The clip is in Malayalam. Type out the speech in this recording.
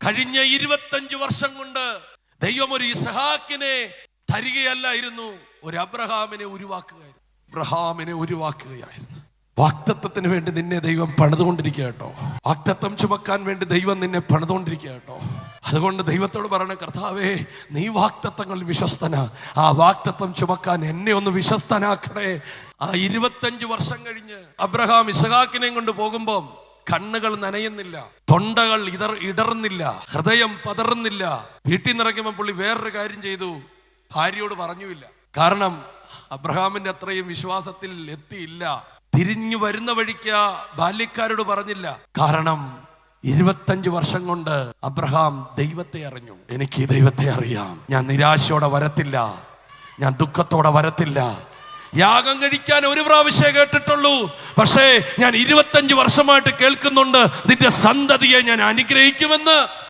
കഴിഞ്ഞ 25 വർഷം കൊണ്ട് ദൈവം ഒരു ഇസ്ഹാക്കിനെ തരികയല്ലായിരുന്നു, ഒരു അബ്രഹാമിനെ ഉരുവാക്കുകയായിരുന്നു. വാഗ്ദത്തത്തിന് വേണ്ടി നിന്നെ ദൈവം പണിതുകൊണ്ടിരിക്കുക കേട്ടോ. വാഗ്ദത്തം ചുമക്കാൻ വേണ്ടി ദൈവം നിന്നെ പണിതുകൊണ്ടിരിക്കുക കേട്ടോ. അതുകൊണ്ട് ദൈവത്തോട് പറയണ, കർത്താവേ, നീ വാഗ്ദത്തങ്ങളിൽ വിശ്വസ്തന, ആ വാഗ്ദത്തം ചുമക്കാൻ എന്നെ ഒന്ന് വിശ്വസ്തനാക്കണേ. ആ 25 വർഷം കഴിഞ്ഞ് അബ്രഹാം ഇസ്ഹാക്കിനെയും കൊണ്ട് പോകുമ്പോൾ കണ്ണുകൾ നനയുന്നില്ല, തൊണ്ടകൾ ഇടറുന്നില്ല, ഹൃദയം പതറുന്നില്ല. വീട്ടിൽ നിറയ്ക്കുമ്പോൾ പുള്ളി വേറൊരു കാര്യം ചെയ്തു, ഭാര്യയോട് പറഞ്ഞുമില്ല. കാരണം അബ്രഹാമിന്റെ അത്രയും വിശ്വാസത്തിൽ എത്തിയില്ല. തിരിഞ്ഞു വരുന്ന വഴിക്ക് ബാല്യക്കാരോട് പറഞ്ഞില്ല. കാരണം 25 വർഷം കൊണ്ട് അബ്രഹാം ദൈവത്തെ അറിഞ്ഞു. എനിക്ക് ഈ ദൈവത്തെ അറിയാം, ഞാൻ നിരാശയോടെ വരത്തില്ല, ഞാൻ ദുഃഖത്തോടെ വരത്തില്ല. യാഗം കഴിക്കാൻ ഒരു പ്രാവശ്യമേ കേട്ടിട്ടുള്ളൂ, പക്ഷേ ഞാൻ 25 വർഷമായിട്ട് കേൾക്കുന്നുണ്ട്, നിന്റെ സന്തതിയെ ഞാൻ അനുഗ്രഹിക്കുമെന്ന്.